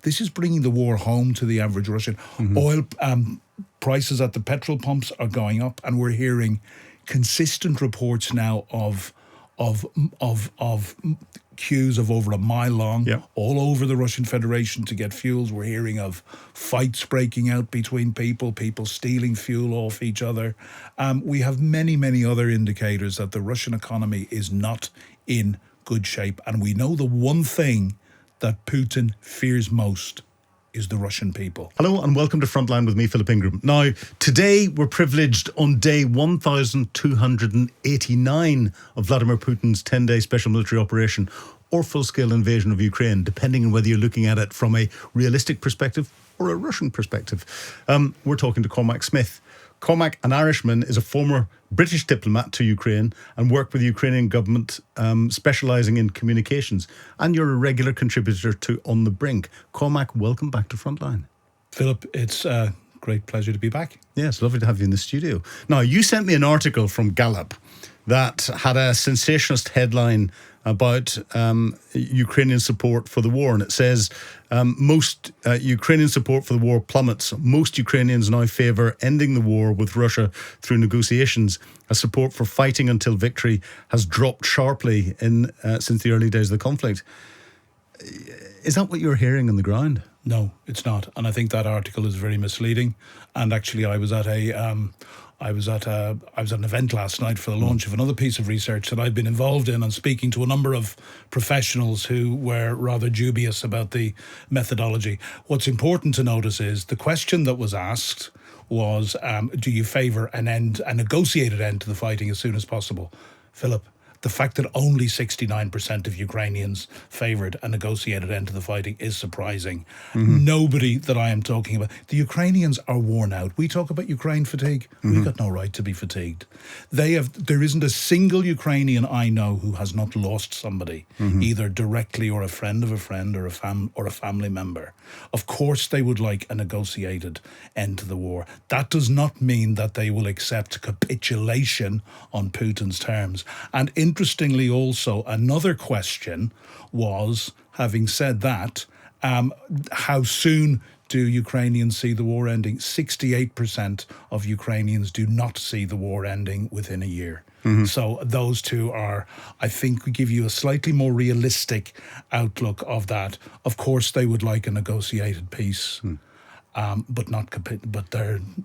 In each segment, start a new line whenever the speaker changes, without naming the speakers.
This is bringing the war home to the average Russian. Oil prices at the petrol pumps are going up, and we're hearing consistent reports now of queues of over a mile long all over the Russian Federation to get fuels. We're hearing of fights breaking out between people stealing fuel off each other. We have many, many other indicators that the Russian economy is not in good shape. And we know the one thing that Putin fears most is the Russian people.
Hello and welcome to Frontline with me, Philip Ingram. Now, today we're privileged on day 1,289 of Vladimir Putin's 10-day special military operation or full-scale invasion of Ukraine, depending on whether you're looking at it from a realistic perspective or a Russian perspective. We're talking to Cormac Smith. Cormac, an Irishman, is a former British diplomat to Ukraine and worked with the Ukrainian government, specialising in communications. And you're a regular contributor to On the Brink. Cormac, welcome back to Frontline.
Philip, it's a great pleasure to be back.
Yeah, it's lovely to have you in the studio. Now, you sent me an article from Gallup that had a sensationalist headline about Ukrainian support for the war. And it says, most Ukrainian support for the war plummets. Most Ukrainians now favour ending the war with Russia through negotiations, as support for fighting until victory has dropped sharply since the early days of the conflict. Is that what you're hearing on the ground?
No, it's not. And I think that article is very misleading. And actually, I was at an event last night for the launch of another piece of research that I've been involved in, and speaking to a number of professionals who were rather dubious about the methodology. What's important to notice is the question that was asked was, do you favour a negotiated end to the fighting as soon as possible? Philip, the fact that only 69% of Ukrainians favoured a negotiated end to the fighting is surprising. Nobody that I am talking about, the Ukrainians are worn out. We talk about Ukraine fatigue. We've got no right to be fatigued. There isn't a single Ukrainian I know who has not lost somebody, either directly or a friend of a friend or a family member. Of course they would like a negotiated end to the war. That does not mean that they will accept capitulation on Putin's terms. And interestingly also, another question was, having said that, how soon do Ukrainians see the war ending? 68% of Ukrainians do not see the war ending within a year. So those two are, I think, we give you a slightly more realistic outlook of that. Of course, they would like a negotiated peace. But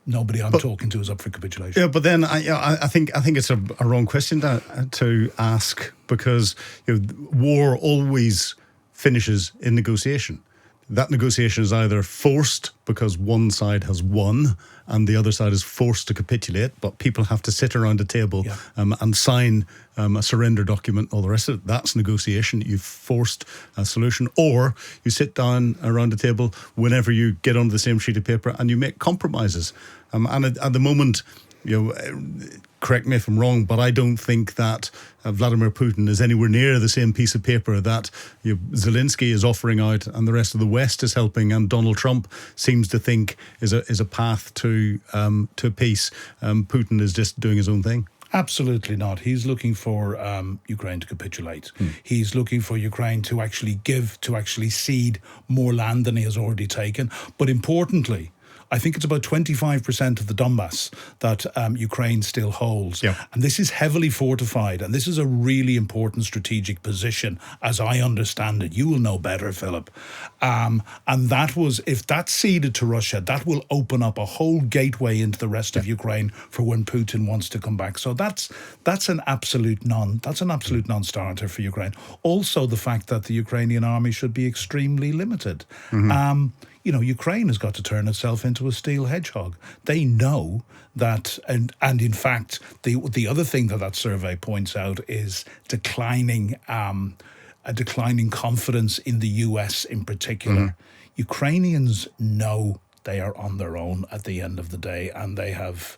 nobody I'm talking to is up for capitulation.
Yeah, but then I think it's a wrong question to ask, because war always finishes in negotiation. That negotiation is either forced because one side has won and the other side is forced to capitulate, but people have to sit around a table and sign a surrender document, all the rest of it. That's negotiation. You've forced a solution. Or you sit down around a table whenever you get onto the same sheet of paper and you make compromises. And at the moment, correct me if I'm wrong, but I don't think that Vladimir Putin is anywhere near the same piece of paper that Zelensky is offering out and the rest of the West is helping, and Donald Trump seems to think is a path to peace. Putin is just doing his own thing.
Absolutely not. He's looking for Ukraine to capitulate. He's looking for Ukraine to actually cede more land than he has already taken. But importantly, I think it's about 25% of the Donbass that Ukraine still holds. And this is heavily fortified, and this is a really important strategic position, as I understand it. You will know better, Philip. And if that's ceded to Russia, that will open up a whole gateway into the rest of Ukraine for when Putin wants to come back. So that's an absolute non-starter for Ukraine. Also, the fact that the Ukrainian army should be extremely limited. Ukraine has got to turn itself into a steel hedgehog. They know that, and in fact, the other thing that survey points out is a declining confidence in the US in particular. Ukrainians know they are on their own at the end of the day, and they have,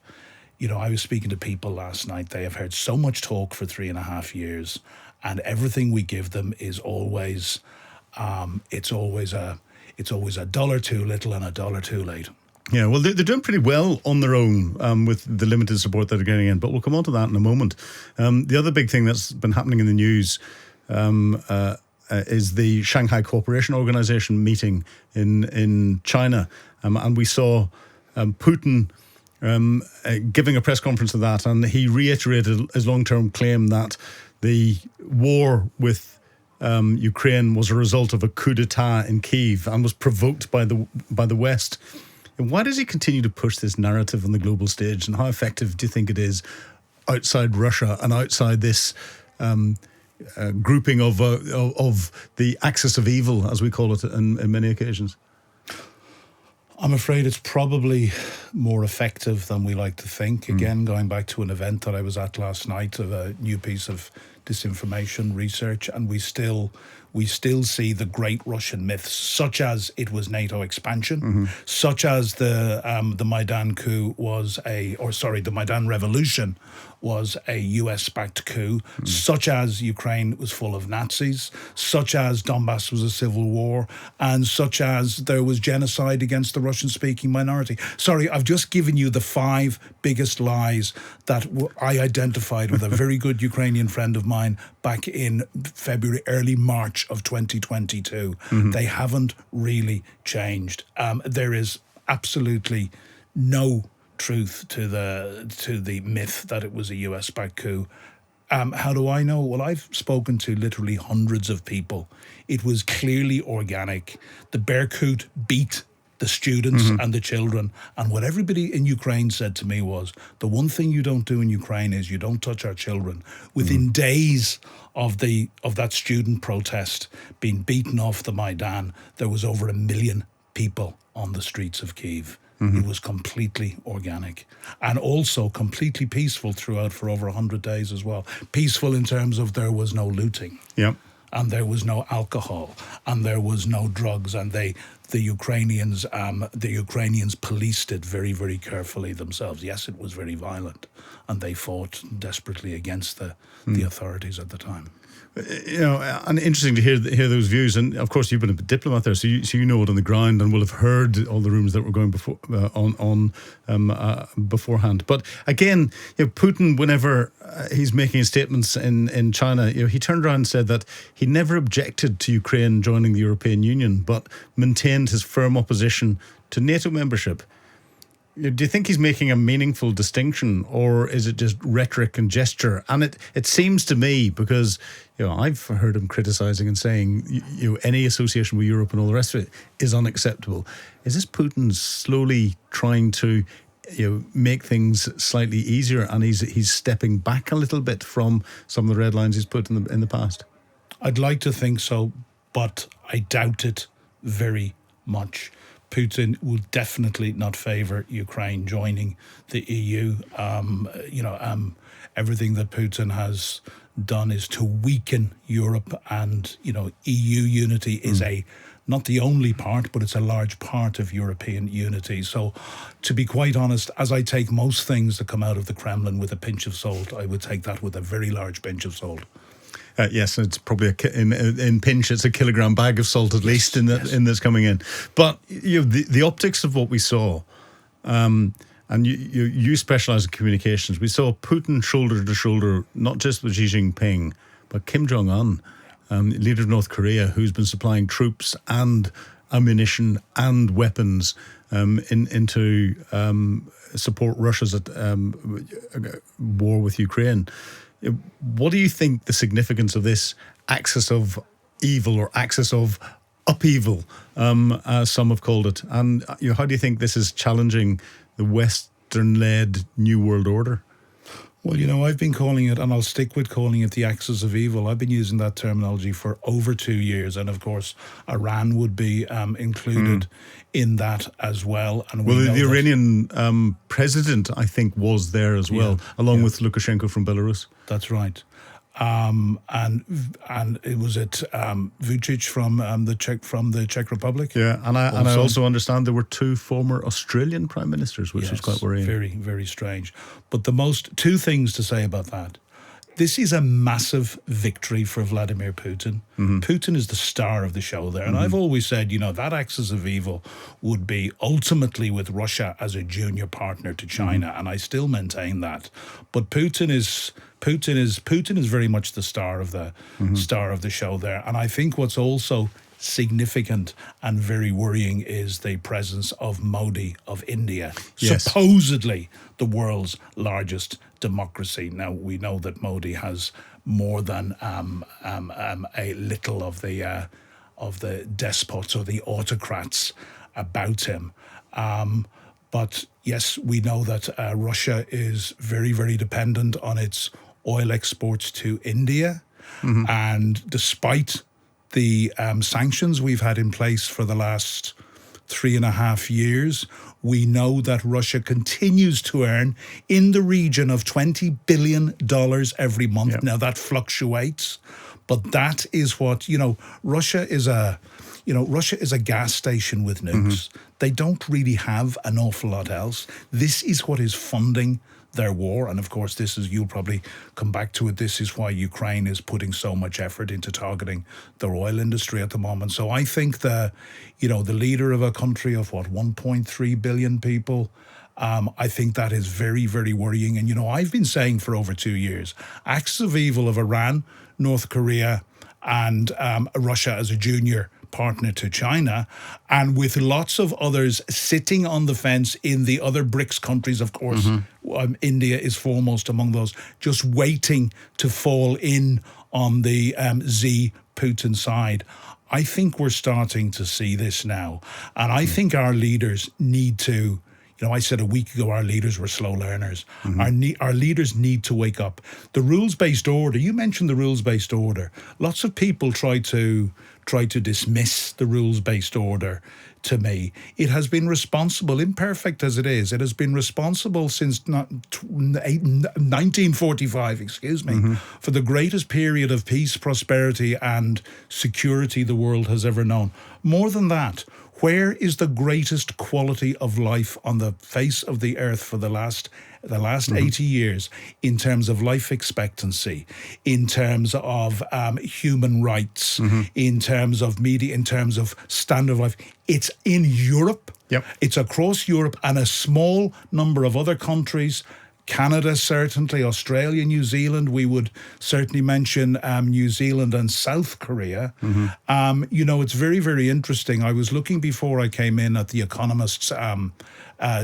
I was speaking to people last night. They have heard so much talk for 3.5 years, and everything we give them is always, it's always a dollar too little and a dollar too late.
Yeah, well, they're doing pretty well on their own with the limited support that they're getting in, but we'll come on to that in a moment. The other big thing that's been happening in the news is the Shanghai Cooperation Organization meeting in China, and we saw Putin giving a press conference at that, and he reiterated his long-term claim that the war with Ukraine was a result of a coup d'état in Kyiv and was provoked by the West. And why does he continue to push this narrative on the global stage, and how effective do you think it is outside Russia and outside this grouping of the axis of evil, as we call it in many occasions?
I'm afraid it's probably more effective than we like to think. Again, going back to an event that I was at last night of a new piece of disinformation research, and we still see the great Russian myths, such as it was NATO expansion, such as the Maidan coup the Maidan revolution was a US-backed coup, such as Ukraine was full of Nazis, such as Donbass was a civil war, and such as there was genocide against the Russian-speaking minority. Sorry, I've just given you the 5 biggest lies that I identified with a very good Ukrainian friend of mine back in February, early March of 2022. They haven't really changed. There is absolutely no truth to the myth that it was a US-backed coup. How do I know? Well, I've spoken to literally hundreds of people. It was clearly organic. The Berkut beat the students and the children. And what everybody in Ukraine said to me was, the one thing you don't do in Ukraine is you don't touch our children. Within days of that student protest being beaten off the Maidan, there was over 1 million people on the streets of Kyiv. It was completely organic and also completely peaceful throughout for over 100 days as well. Peaceful in terms of there was no looting.
Yep.
And there was no alcohol, and there was no drugs, and the Ukrainians policed it very, very carefully themselves. Yes, it was very violent, and they fought desperately against the authorities at the time.
And interesting to hear those views. And of course, you've been a diplomat there, so you know it on the ground, and will have heard all the rumours that were going beforehand. But again, Putin, whenever he's making statements in China, he turned around and said that he never objected to Ukraine joining the European Union, but maintained his firm opposition to NATO membership. Do you think he's making a meaningful distinction, or is it just rhetoric and gesture? And it seems to me, because I've heard him criticising and saying any association with Europe and all the rest of it is unacceptable. Is this Putin slowly trying to make things slightly easier, and he's stepping back a little bit from some of the red lines he's put in the past?
I'd like to think so, but I doubt it very much. Putin will definitely not favour Ukraine joining the EU. Everything that Putin has done is to weaken Europe, and EU unity is not the only part, but it's a large part of European unity. So, to be quite honest, as I take most things that come out of the Kremlin with a pinch of salt, I would take that with a very large pinch of salt.
Yes, it's probably in pinch. It's a kilogram bag of salt at least in this coming in. But the optics of what we saw, and you specialise in communications. We saw Putin shoulder to shoulder, not just with Xi Jinping, but Kim Jong Un, leader of North Korea, who's been supplying troops and ammunition and weapons into support Russia's war with Ukraine. What do you think the significance of this axis of evil, or axis of upheaval, as some have called it? And how do you think this is challenging the Western-led New World Order?
Well, I've been calling it, and I'll stick with calling it, the axis of evil. I've been using that terminology for over 2 years, and of course, Iran would be included in that as well. And
the Iranian president, I think, was there as well, along with Lukashenko from Belarus.
That's right. And it was Vucic from the Czech Republic.
Yeah, and I also understand there were 2 former Australian prime ministers, which was quite worrying.
Very, very strange. But two things to say about that. This is a massive victory for Vladimir Putin. Putin is the star of the show there. And I've always said, that axis of evil would be ultimately with Russia as a junior partner to China. And I still maintain that. But Putin is Putin is very much the star of the show there. And I think what's also significant and very worrying is the presence of Modi of India,
Yes.
supposedly the world's largest democracy. Now we know that Modi has more than a little of the despots or the autocrats about him. But yes, we know that Russia is very, very dependent on its oil exports to India. And despite the sanctions we've had in place for the last 3.5 years, we know that Russia continues to earn in the region of $20 billion every month.
Yep.
Now that fluctuates, but that is what, Russia is a gas station with nukes. They don't really have an awful lot else. This is what is funding their war. And of course, you'll probably come back to it, this is why Ukraine is putting so much effort into targeting their oil industry at the moment. So I think the leader of a country of 1.3 billion people, I think that is very, very worrying. And, I've been saying for over 2 years, axis of evil of Iran, North Korea, and Russia as a junior partner to China, and with lots of others sitting on the fence in the other BRICS countries, of course. India is foremost among those, just waiting to fall in on the Putin side. I think we're starting to see this now, and I think our leaders need to. I said a week ago our leaders were slow learners. Our leaders need to wake up. The rules-based order, you mentioned the rules-based order. Lots of people try to dismiss the rules-based order to me. It has been responsible, imperfect as it is, it has been responsible since 1945, for the greatest period of peace, prosperity and security the world has ever known. More than that, where is the greatest quality of life on the face of the earth for the last 80 years in terms of life expectancy, in terms of human rights, in terms of media, in terms of standard of life? It's in Europe.
Yep.
It's across Europe and a small number of other countries. Canada, certainly, Australia, New Zealand. We would certainly mention New Zealand and South Korea. It's very, very interesting. I was looking before I came in at the Economist's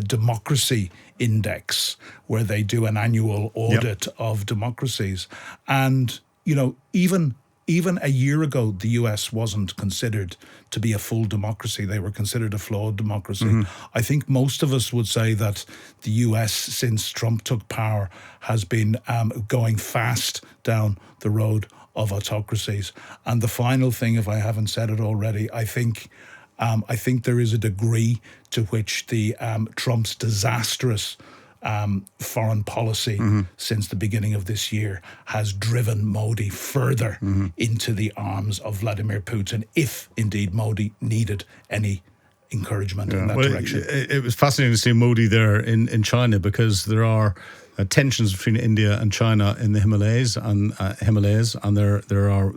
democracy index, where they do an annual audit of democracies. And, even a year ago, the US wasn't considered to be a full democracy. They were considered a flawed democracy. I think most of us would say that the US, since Trump took power, has been going fast down the road of autocracies. And the final thing, if I haven't said it already, I think there is a degree to which the Trump's disastrous foreign policy since the beginning of this year has driven Modi further into the arms of Vladimir Putin, if indeed Modi needed any encouragement in that direction.
It was fascinating to see Modi there in China, because there are tensions between India and China in the Himalayas, and there are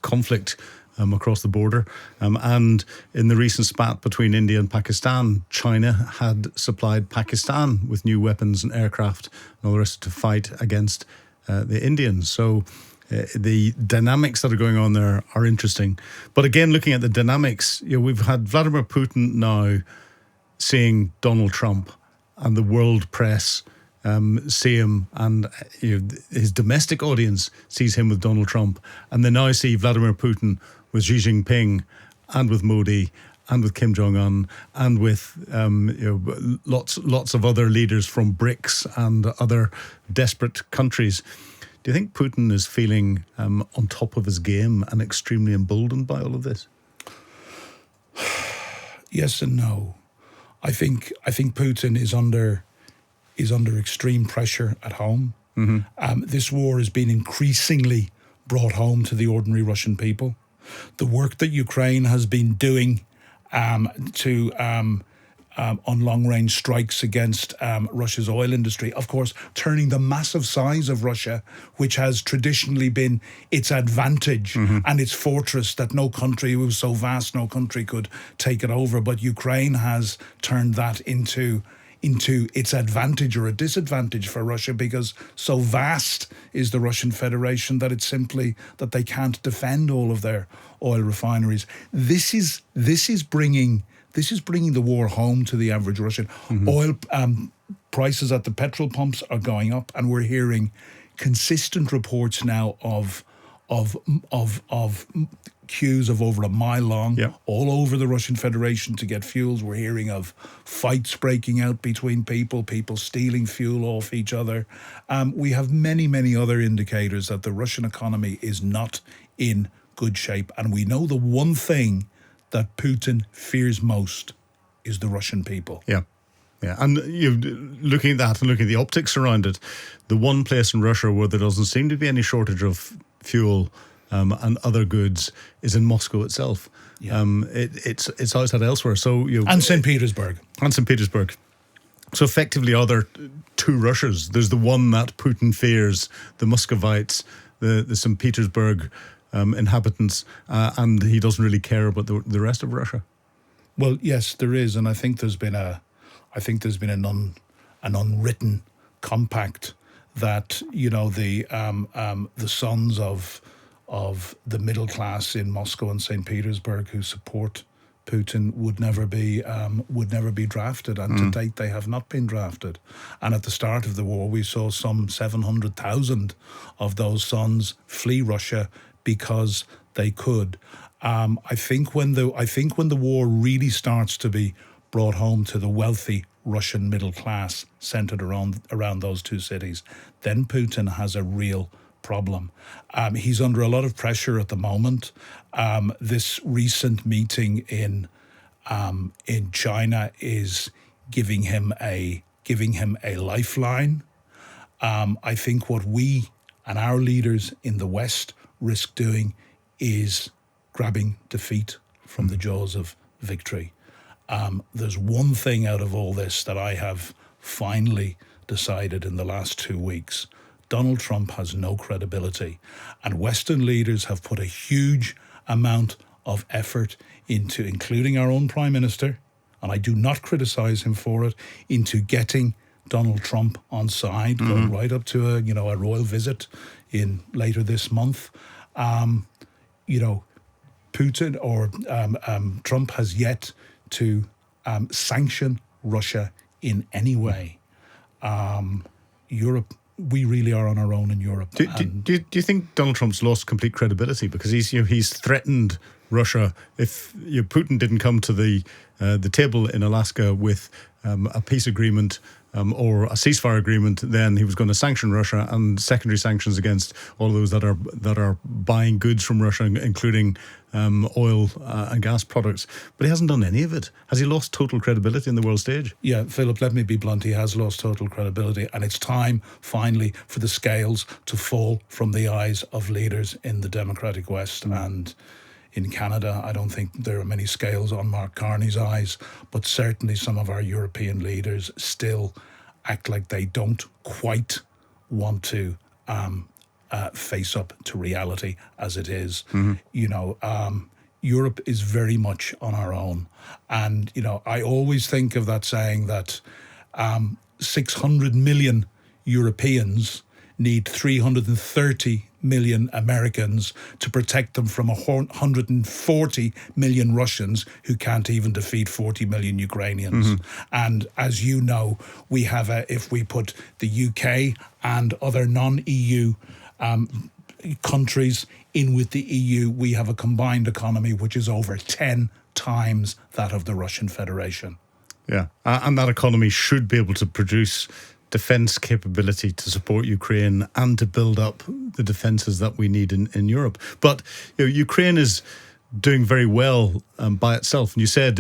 conflict across the border. And in the recent spat between India and Pakistan, China had supplied Pakistan with new weapons and aircraft and all the rest to fight against the Indians. So the dynamics that are going on there are interesting. But again, looking at the dynamics, we've had Vladimir Putin now seeing Donald Trump, and the world press see him, and his domestic audience sees him with Donald Trump, and they now see Vladimir Putin with Xi Jinping and with Modi and with Kim Jong-un and with lots of other leaders from BRICS and other desperate countries. Do you think Putin is feeling on top of his game and extremely emboldened by all of this?
Yes and no. I think Putin is under extreme pressure at home. This war has been increasingly brought home to the ordinary Russian people. The work that Ukraine has been doing on long-range strikes against Russia's oil industry, of course, turning the massive size of Russia, which has traditionally been its advantage and its fortress, that no country, it was so vast, no country could take it over. But Ukraine has turned that into into its advantage or a disadvantage for Russia, because so vast is the Russian Federation that it's simply that they can't defend all of their oil refineries. This is bringing the war home to the average Russian. Oil prices at the petrol pumps are going up, and we're hearing consistent reports now of queues of over a mile long all over the Russian Federation to get fuels. We're hearing of fights breaking out between people stealing fuel off each other. We have many other indicators that the Russian economy is not in good shape. And we know the one thing that Putin fears most is the Russian people.
Yeah. And looking at that and looking at the optics around it, the one place in Russia where there doesn't seem to be any shortage of fuel and other goods is in Moscow itself. Yeah. It's outside elsewhere. So
and St. Petersburg.
So effectively, are there two Russias? There's the one that Putin fears, the Muscovites, the St. Petersburg inhabitants, and he doesn't really care about the rest of Russia.
Well, yes, there is, and I think there's been an unwritten compact that the sons of the middle class in Moscow and St. Petersburg who support Putin would never be drafted, and to date they have not been drafted. And at the start of the war, we saw some 700,000 of those sons flee Russia because they could. I think when the war really starts to be brought home to the wealthy Russian middle class centered around those two cities, then Putin has a real problem. He's under a lot of pressure at the moment. This recent meeting in China is giving him a lifeline. I think what we and our leaders in the West risk doing is grabbing defeat from the jaws of victory. There's one thing out of all this that I have finally decided in the last 2 weeks. Donald Trump has no credibility, and Western leaders have put a huge amount of effort into, including our own Prime Minister, and I do not criticize him for it, into getting Donald Trump on side, going right up to a royal visit in later this month. Putin or Trump has yet to sanction Russia in any way. Europe, we really are on our own in Europe.
Do you think Donald Trump's lost complete credibility because he's threatened Russia? If Putin didn't come to the table in Alaska with a peace agreement or a ceasefire agreement, then he was going to sanction Russia and secondary sanctions against all those that are buying goods from Russia, including oil and gas products. But he hasn't done any of it. Has he lost total credibility in the world stage?
Yeah, Philip, let me be blunt. He has lost total credibility, and it's time finally for the scales to fall from the eyes of leaders in the democratic West. And in Canada, I don't think there are many scales on Mark Carney's eyes, but certainly some of our European leaders still act like they don't quite want to face up to reality as it is. Europe is very much on our own. And, I always think of that saying that 600 million Europeans need 330 million Americans to protect them from 140 million Russians who can't even defeat 40 million Ukrainians. And as you know, we have if we put the UK and other non-EU countries in with the EU, we have a combined economy which is over 10 times that of the Russian Federation.
Yeah, and that economy should be able to produce defence capability to support Ukraine and to build up the defences that we need in Europe. But Ukraine is doing very well by itself. And you said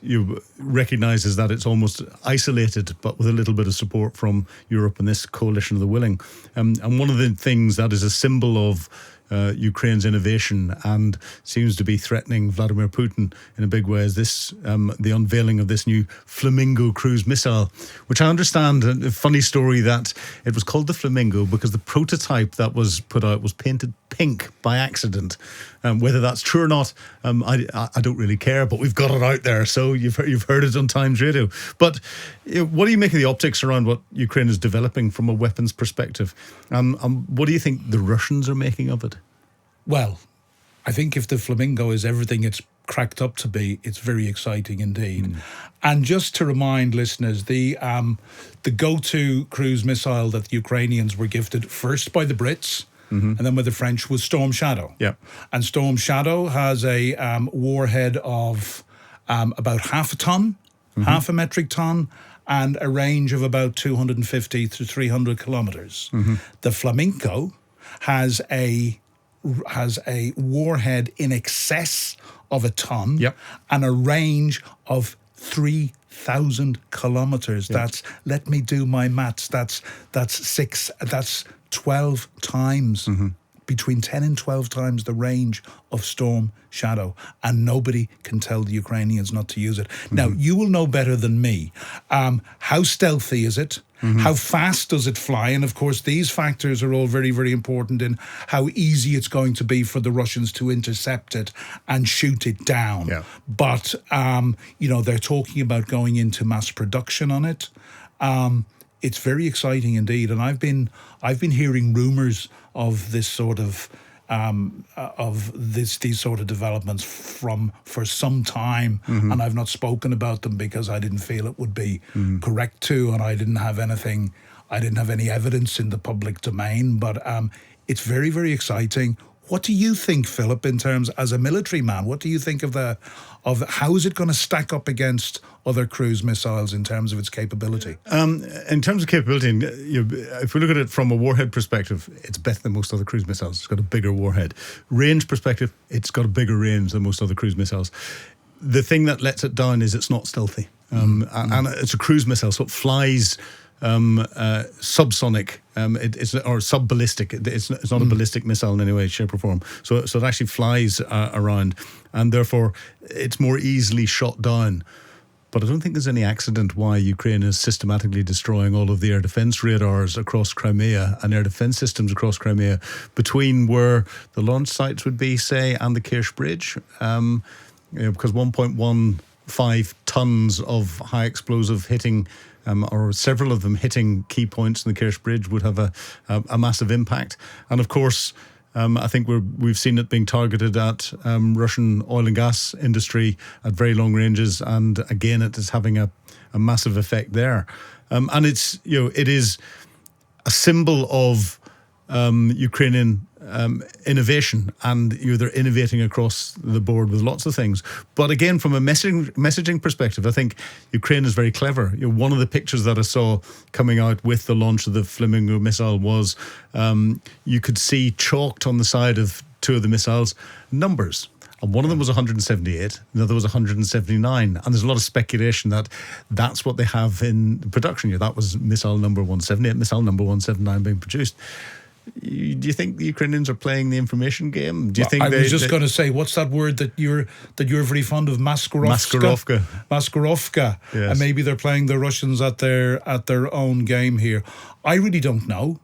you recognises that it's almost isolated, but with a little bit of support from Europe and this coalition of the willing. And one of the things that is a symbol of Ukraine's innovation and seems to be threatening Vladimir Putin in a big way, is this the unveiling of this new Flamingo cruise missile, which I understand, a funny story, that it was called the Flamingo because the prototype that was put out was painted pink by accident. Whether that's true or not, I don't really care, but we've got it out there, so you've heard it on Times Radio. But what do you make of the optics around what Ukraine is developing from a weapons perspective? What do you think the Russians are making of it?
Well, I think if the Flamingo is everything it's cracked up to be, it's very exciting indeed. And just to remind listeners, the go-to cruise missile that the Ukrainians were gifted first by the Brits and then by the French was Storm Shadow.
Yeah.
And Storm Shadow has a warhead of about half a ton, half a metric ton, and a range of about 250 to 300 kilometers. The Flamingo has a warhead in excess of a ton and a range of 3,000 kilometers. That's, let me do my maths, that's 12 times, between 10 and 12 times the range of Storm Shadow, and nobody can tell the Ukrainians not to use it. Now, you will know better than me. How stealthy is it? How fast does it fly? And of course, these factors are all very, very important in how easy it's going to be for the Russians to intercept it and shoot it down.
Yeah.
But, they're talking about going into mass production on it. It's very exciting indeed. And I've been hearing rumours of this sort of these sort of developments for some time, and I've not spoken about them because I didn't feel it would be correct to, and I didn't have any evidence in the public domain. But it's very, very exciting. What do you think, Philip, in terms as a military man? What do you think of how is it going to stack up against other cruise missiles in terms of its capability?
In terms of capability, if we look at it from a warhead perspective, it's better than most other cruise missiles. It's got a bigger warhead. Range perspective, it's got a bigger range than most other cruise missiles. The thing that lets it down is it's not stealthy. And it's a cruise missile, so it flies subsonic, or sub-ballistic. It's not a ballistic missile in any way, shape or form. So it actually flies around, and therefore it's more easily shot down. But I don't think there's any accident why Ukraine is systematically destroying all of the air defence radars across Crimea and air defence systems across Crimea between where the launch sites would be, say, and the Kerch Bridge. Because 1.15 tons of high explosive hitting, or several of them hitting key points in the Kerch Bridge, would have a massive impact. And of course, I think we've seen it being targeted at Russian oil and gas industry at very long ranges, and again, it is having a massive effect there. And it is a symbol of Ukrainian innovation, and they're innovating across the board with lots of things. But again, from a messaging perspective, I think Ukraine is very clever. One of the pictures that I saw coming out with the launch of the Flamingo missile was you could see chalked on the side of two of the missiles numbers. And one of them was 178, the other was 179. And there's a lot of speculation that that's what they have in production. That was missile number 178, missile number 179 being produced. Do you think the Ukrainians are playing the information game? Do you think
I was just going to say, what's that word that you're very fond of? Maskirovka. Maskirovka.
Yes.
And maybe they're playing the Russians at their own game here. I really don't know,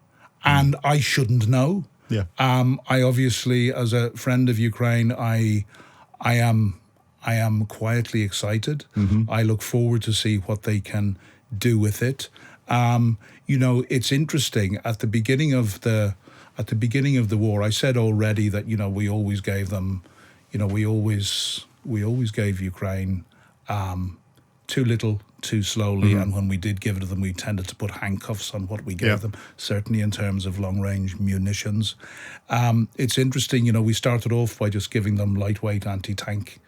and I shouldn't know.
Yeah.
I obviously, as a friend of Ukraine, I am quietly excited. I look forward to see what they can do with it. It's interesting. At the beginning of the war, I said already that we always gave them, we always gave Ukraine too little, too slowly, and when we did give it to them, we tended to put handcuffs on what we gave them. Certainly in terms of long-range munitions, it's interesting. We started off by just giving them lightweight anti-tank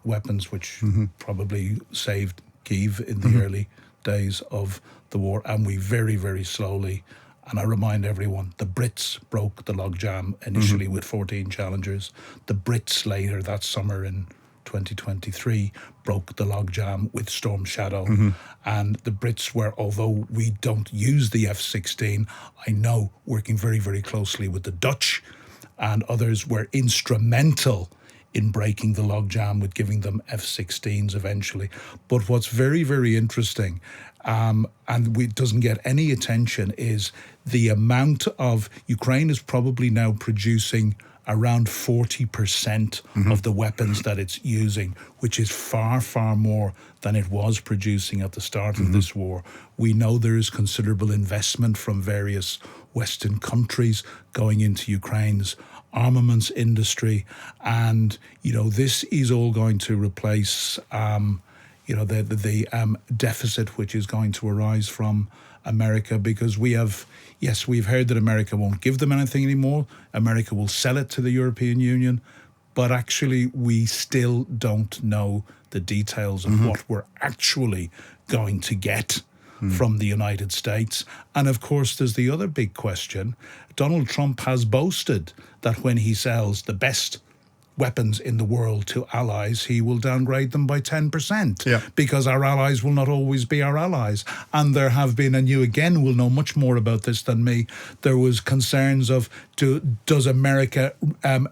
weapons, which probably saved Kyiv in the early days of the war, and we very, very slowly, and I remind everyone, the Brits broke the logjam initially with 14 Challengers. The Brits later that summer in 2023 broke the logjam with Storm Shadow. And the Brits were, although we don't use the F-16, I know, working very, very closely with the Dutch and others were instrumental in breaking the logjam with giving them F-16s eventually. But what's very, very interesting, and it doesn't get any attention, is the amount of Ukraine is probably now producing around 40% of the weapons that it's using, which is far, far more than it was producing at the start of this war. We know there is considerable investment from various Western countries going into Ukraine's armaments industry, and this is all going to replace the deficit which is going to arise from America, because we've heard that America won't give them anything anymore. America will sell it to the European Union, but actually we still don't know the details of what we're actually going to get from the United States. And of course, there's the other big question. Donald Trump has boasted that when he sells the best weapons in the world to allies, he will downgrade them by 10%, because our allies will not always be our allies. And there have been, and you again will know much more about this than me, there was concerns of does America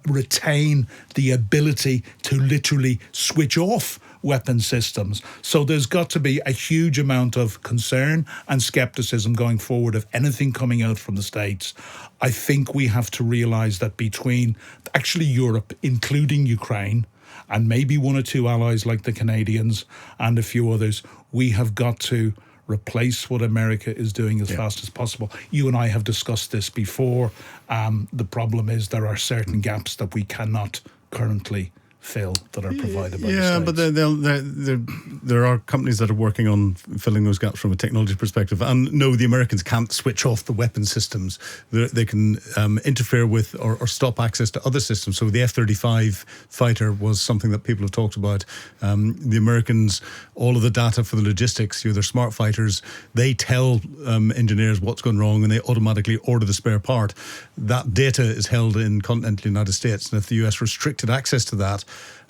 retain the ability to literally switch off weapon systems? So there's got to be a huge amount of concern and skepticism going forward of anything coming out from the States. I think we have to realise that between actually Europe, including Ukraine, and maybe one or two allies like the Canadians and a few others, we have got to replace what America is doing as fast as possible. You and I have discussed this before. The problem is there are certain gaps that we cannot currently fill that are provided by the States.
But there are companies that are working on filling those gaps from a technology perspective. And no, the Americans can't switch off the weapon systems. They can interfere with or stop access to other systems. So the F-35 fighter was something that people have talked about. The Americans, all of the data for the logistics, their smart fighters, they tell engineers what's gone wrong and they automatically order the spare part. That data is held in continental United States. And if the US restricted access to that,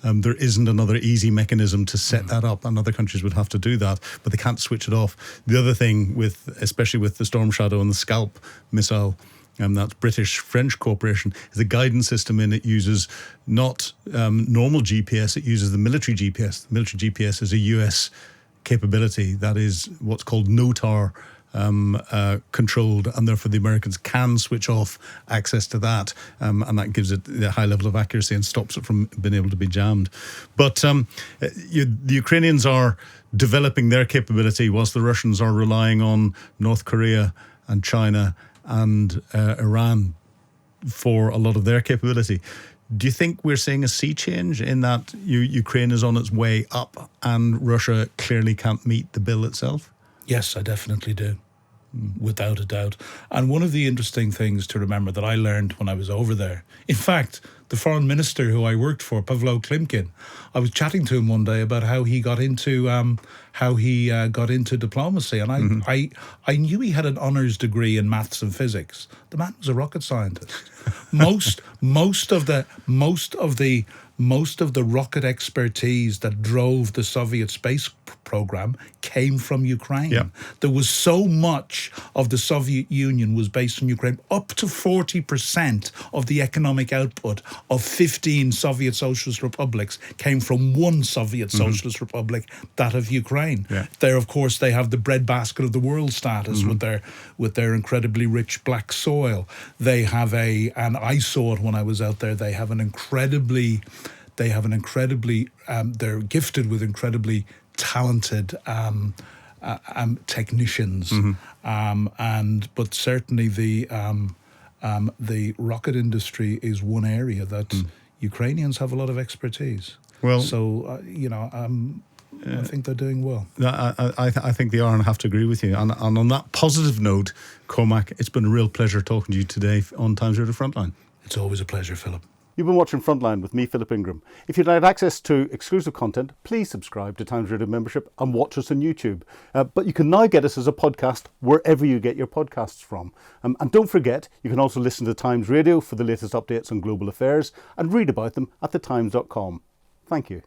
there isn't another easy mechanism to set that up, and other countries would have to do that, but they can't switch it off. The other thing, especially with the Storm Shadow and the Scalp missile, that's British-French cooperation, is a guidance system in it uses not normal GPS, it uses the military GPS. The military GPS is a US capability that is what's called NOTAR controlled, and therefore the Americans can switch off access to that, and that gives it a high level of accuracy and stops it from being able to be jammed. But the Ukrainians are developing their capability whilst the Russians are relying on North Korea and China and Iran for a lot of their capability. Do you think we're seeing a sea change in that Ukraine is on its way up and Russia clearly can't meet the bill itself?
Yes, I definitely do, without a doubt. And one of the interesting things to remember that I learned when I was over there, in fact, the foreign minister who I worked for, Pavlo Klimkin, I was chatting to him one day about how he got into diplomacy, and I knew he had an honours degree in maths and physics. The man was a rocket scientist. Most of the rocket expertise that drove the Soviet space program came from Ukraine.
Yeah.
There was so much of the Soviet Union was based on Ukraine. Up to 40% of the economic output of 15 Soviet socialist republics came from one Soviet socialist republic, that of Ukraine.
Yeah.
There, of course, they have the breadbasket of the world status with their incredibly rich black soil. They have and I saw it when I was out there, they're gifted with incredibly talented technicians, but certainly the rocket industry is one area that Ukrainians have a lot of expertise.
Well,
so I think they're doing well.
I think they are, and I have to agree with you. And on that positive note, Cormac, it's been a real pleasure talking to you today on Times Radio Frontline.
It's always a pleasure, Philip.
You've been watching Frontline with me, Philip Ingram. If you'd like access to exclusive content, please subscribe to Times Radio membership and watch us on YouTube. But you can now get us as a podcast wherever you get your podcasts from. And don't forget, you can also listen to Times Radio for the latest updates on global affairs and read about them at thetimes.com. Thank you.